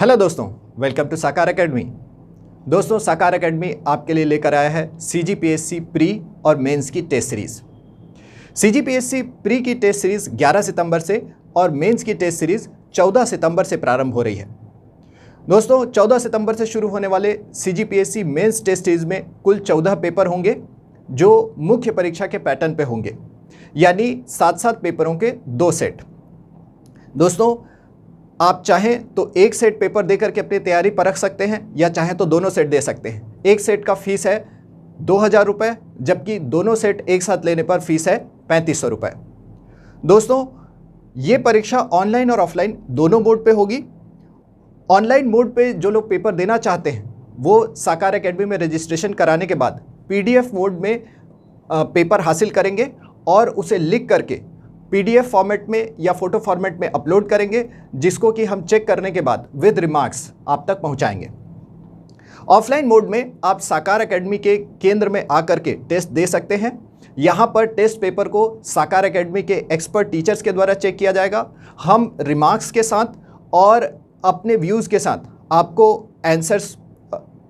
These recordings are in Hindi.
हेलो दोस्तों, वेलकम टू साकार एकेडमी। दोस्तों, साकार एकेडमी आपके लिए लेकर आया है सीजीपीएससी प्री और मेंस की टेस्ट सीरीज़। सीजीपीएससी प्री की टेस्ट सीरीज़ 11 सितंबर से और मेंस की टेस्ट सीरीज़ 14 सितंबर से प्रारंभ हो रही है। दोस्तों, 14 सितंबर से शुरू होने वाले सीजीपीएससी मेंस टेस्ट सीरीज़ में कुल 14 पेपर होंगे जो मुख्य परीक्षा के पैटर्न पे होंगे, यानी 7-7 पेपरों के 2 सेट। दोस्तों, आप चाहें तो एक सेट पेपर देकर के अपनी तैयारी परख सकते हैं या चाहें तो दोनों सेट दे सकते हैं। एक सेट का फीस है 2000 रुपये, जबकि दोनों सेट एक साथ लेने पर फीस है 3500 रुपये। दोस्तों, ये परीक्षा ऑनलाइन और ऑफलाइन दोनों मोड पे होगी। ऑनलाइन मोड पे जो लोग पेपर देना चाहते हैं वो साकार एकेडमी में रजिस्ट्रेशन कराने के बाद पीडीएफ मोड में पेपर हासिल करेंगे और उसे लिख करके पीडीएफ फॉर्मेट में या फोटो फॉर्मेट में अपलोड करेंगे, जिसको कि हम चेक करने के बाद विद रिमार्क्स आप तक पहुंचाएंगे। ऑफलाइन मोड में आप साकार एकेडमी के केंद्र में आकर के टेस्ट दे सकते हैं। यहां पर टेस्ट पेपर को साकार एकेडमी के एक्सपर्ट टीचर्स के द्वारा चेक किया जाएगा। हम रिमार्क्स के साथ और अपने व्यूज़ के साथ आपको आंसर्स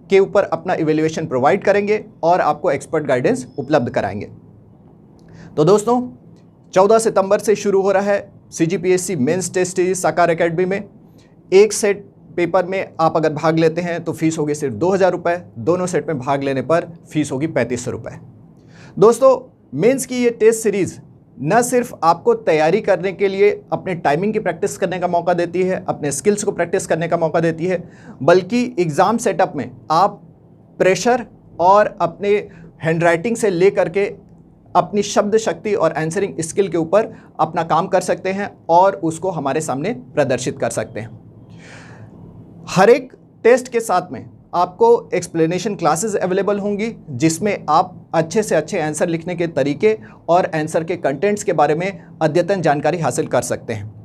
के ऊपर अपना इवैल्यूएशन प्रोवाइड करेंगे और आपको एक्सपर्ट गाइडेंस उपलब्ध कराएंगे। तो दोस्तों, 14 सितंबर से शुरू हो रहा है सीजीपीएससी मेंस टेस्ट सीरीज साकार एकेडमी में। एक सेट पेपर में आप अगर भाग लेते हैं तो फीस होगी सिर्फ 2000 रुपये, दोनों सेट में भाग लेने पर फीस होगी 3500 रुपये। दोस्तों, मेंस की ये टेस्ट सीरीज़ न सिर्फ आपको तैयारी करने के लिए अपने टाइमिंग की प्रैक्टिस करने का मौका देती है, अपने स्किल्स को प्रैक्टिस करने का मौका देती है, बल्कि एग्ज़ाम सेटअप में आप प्रेशर और अपने हैंडराइटिंग से ले करके अपनी शब्द शक्ति और आंसरिंग स्किल के ऊपर अपना काम कर सकते हैं और उसको हमारे सामने प्रदर्शित कर सकते हैं। हर एक टेस्ट के साथ में आपको एक्सप्लेनेशन क्लासेस अवेलेबल होंगी, जिसमें आप अच्छे से अच्छे आंसर लिखने के तरीके और आंसर के कंटेंट्स के बारे में अद्यतन जानकारी हासिल कर सकते हैं।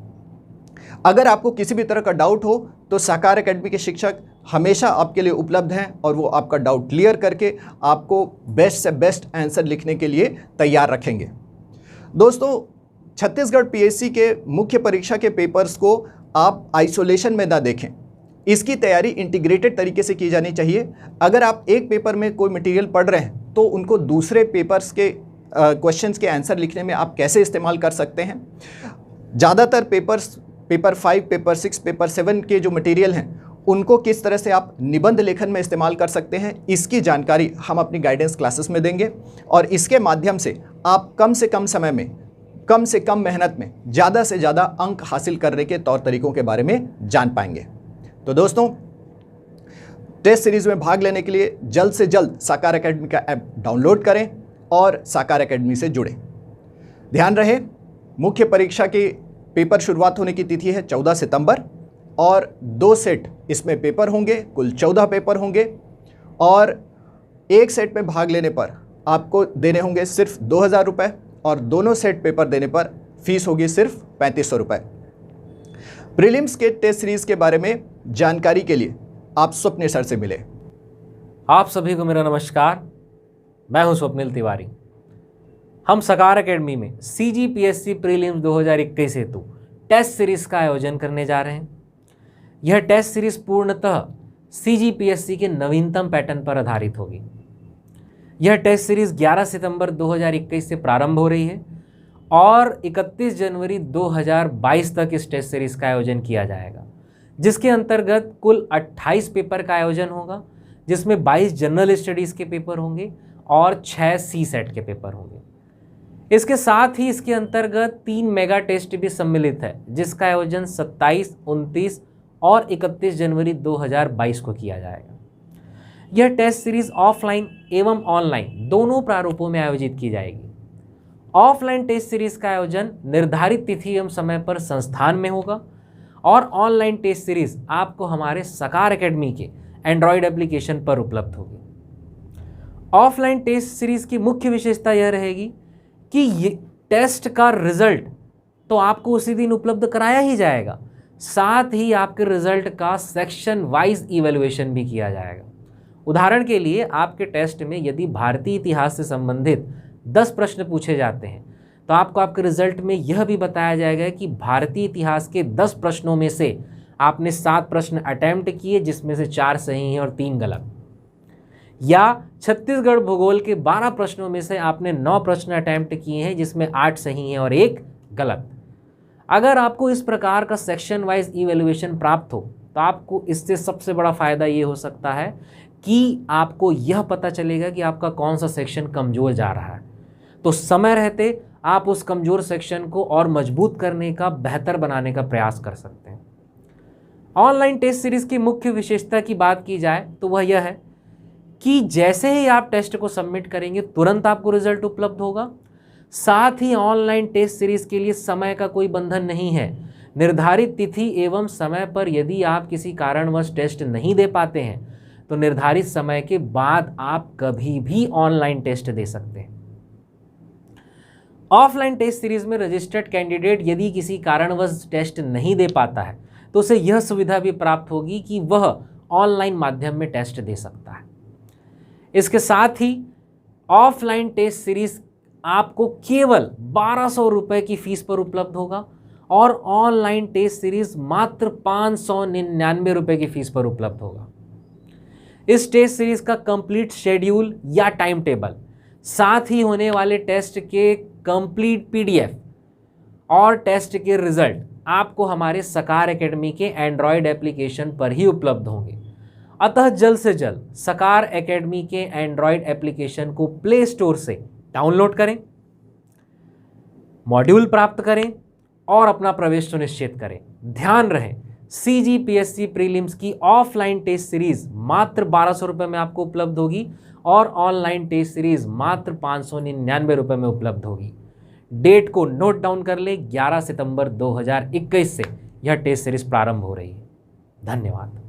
अगर आपको किसी भी तरह का डाउट हो तो साकार एकेडमी के शिक्षक हमेशा आपके लिए उपलब्ध हैं और वो आपका डाउट क्लियर करके आपको बेस्ट से बेस्ट आंसर लिखने के लिए तैयार रखेंगे। दोस्तों, छत्तीसगढ़ पीएससी के मुख्य परीक्षा के पेपर्स को आप आइसोलेशन में ना देखें। इसकी तैयारी इंटीग्रेटेड तरीके से की जानी चाहिए। अगर आप एक पेपर में कोई मटेरियल पढ़ रहे हैं तो उनको दूसरे पेपर्स के क्वेश्चंस के आंसर लिखने में आप कैसे इस्तेमाल कर सकते हैं। ज़्यादातर पेपर्स पेपर 5, पेपर 6, पेपर 7 के जो मटेरियल हैं उनको किस तरह से आप निबंध लेखन में इस्तेमाल कर सकते हैं, इसकी जानकारी हम अपनी गाइडेंस क्लासेस में देंगे और इसके माध्यम से आप कम से कम समय में, कम से कम मेहनत में ज़्यादा से ज़्यादा अंक हासिल करने के तौर तरीकों के बारे में जान पाएंगे। तो दोस्तों, टेस्ट सीरीज़ में भाग लेने के लिए जल्द से जल्द साकार एकेडमी का ऐप डाउनलोड करें और साकार एकेडमी से जुड़ें। ध्यान रहे, मुख्य परीक्षा की पेपर शुरुआत होने की तिथि है 14 सितंबर और 2 सेट इसमें पेपर होंगे, कुल 14 पेपर होंगे और एक सेट में भाग लेने पर आपको देने होंगे सिर्फ 2000 रुपये और दोनों सेट पेपर देने पर फीस होगी सिर्फ 3500 रुपये। प्रीलिम्स के टेस्ट सीरीज़ के बारे में जानकारी के लिए आप स्वप्निल सर से मिले। आप सभी को मेरा नमस्कार, मैं हूं स्वप्निल तिवारी। हम साकार एकेडमी में सीजीपीएससी प्रीलिम्स 2021 हेतु टेस्ट सीरीज़ का आयोजन करने जा रहे हैं। यह टेस्ट सीरीज़ पूर्णतः सीजीपीएससी के नवीनतम पैटर्न पर आधारित होगी। यह टेस्ट सीरीज़ 11 सितंबर 2021 से प्रारंभ हो रही है और 31 जनवरी 2022 तक इस टेस्ट सीरीज़ का आयोजन किया जाएगा, जिसके अंतर्गत कुल 28 पेपर का आयोजन होगा, जिसमें 22 जनरल स्टडीज़ के पेपर होंगे और 6 सी सेट के पेपर होंगे। इसके साथ ही इसके अंतर्गत 3 मेगा टेस्ट भी सम्मिलित है, जिसका आयोजन 27, 29 और 31 जनवरी 2022 को किया जाएगा। यह टेस्ट सीरीज ऑफलाइन एवं ऑनलाइन दोनों प्रारूपों में आयोजित की जाएगी। ऑफलाइन टेस्ट सीरीज का आयोजन निर्धारित तिथि एवं समय पर संस्थान में होगा और ऑनलाइन टेस्ट सीरीज आपको हमारे साकार एकेडमी के एंड्रॉयड एप्लीकेशन पर उपलब्ध होगी। ऑफलाइन टेस्ट सीरीज की मुख्य विशेषता यह रहेगी कि ये टेस्ट का रिजल्ट तो आपको उसी दिन उपलब्ध कराया ही जाएगा, साथ ही आपके रिजल्ट का सेक्शन वाइज इवैल्यूएशन भी किया जाएगा। उदाहरण के लिए आपके टेस्ट में यदि भारतीय इतिहास से संबंधित 10 प्रश्न पूछे जाते हैं तो आपको आपके रिजल्ट में यह भी बताया जाएगा कि भारतीय इतिहास के 10 प्रश्नों में से आपने 7 प्रश्न अटेम्प्ट किए जिसमें से 4 सही हैं और 3 गलत, या छत्तीसगढ़ भूगोल के 12 प्रश्नों में से आपने 9 प्रश्न अटेम्प्ट किए हैं जिसमें 8 सही हैं और 1 गलत। अगर आपको इस प्रकार का सेक्शन वाइज इवैल्यूएशन प्राप्त हो तो आपको इससे सबसे बड़ा फ़ायदा ये हो सकता है कि आपको यह पता चलेगा कि आपका कौन सा सेक्शन कमज़ोर जा रहा है, तो समय रहते आप उस कमज़ोर सेक्शन को और मजबूत करने का, बेहतर बनाने का प्रयास कर सकते हैं। ऑनलाइन टेस्ट सीरीज़ की मुख्य विशेषता की बात की जाए तो वह यह है कि जैसे ही आप टेस्ट को सबमिट करेंगे तुरंत आपको रिजल्ट उपलब्ध होगा। साथ ही ऑनलाइन टेस्ट सीरीज़ के लिए समय का कोई बंधन नहीं है। निर्धारित तिथि एवं समय पर यदि आप किसी कारणवश टेस्ट नहीं दे पाते हैं तो निर्धारित समय के बाद आप कभी भी ऑनलाइन टेस्ट दे सकते हैं। ऑफलाइन टेस्ट सीरीज में रजिस्टर्ड कैंडिडेट यदि किसी कारणवश टेस्ट नहीं दे पाता है तो उसे यह सुविधा भी प्राप्त होगी कि वह ऑनलाइन माध्यम में टेस्ट दे सकता है। इसके साथ ही ऑफलाइन टेस्ट सीरीज आपको केवल 1200 रुपये की फीस पर उपलब्ध होगा और ऑनलाइन टेस्ट सीरीज मात्र 599 रुपये की फीस पर उपलब्ध होगा। इस टेस्ट सीरीज का कंप्लीट शेड्यूल या टाइम टेबल, साथ ही होने वाले टेस्ट के कंप्लीट पीडीएफ और टेस्ट के रिजल्ट आपको हमारे सकार एकेडमी के एंड्रॉयड एप्लीकेशन पर ही उपलब्ध होंगे। अतः जल्द से जल्द सकार एकेडमी के एंड्रॉयड एप्लीकेशन को प्ले स्टोर से डाउनलोड करें, मॉड्यूल प्राप्त करें और अपना प्रवेश सुनिश्चित करें। ध्यान रहे, CGPSC प्रीलिम्स की ऑफलाइन टेस्ट सीरीज मात्र 1200 रुपये में आपको उपलब्ध होगी और ऑनलाइन टेस्ट सीरीज मात्र 599 रुपये में उपलब्ध होगी। डेट को नोट डाउन कर ले, 11 सितंबर 2021 से यह टेस्ट सीरीज प्रारंभ हो रही है। धन्यवाद।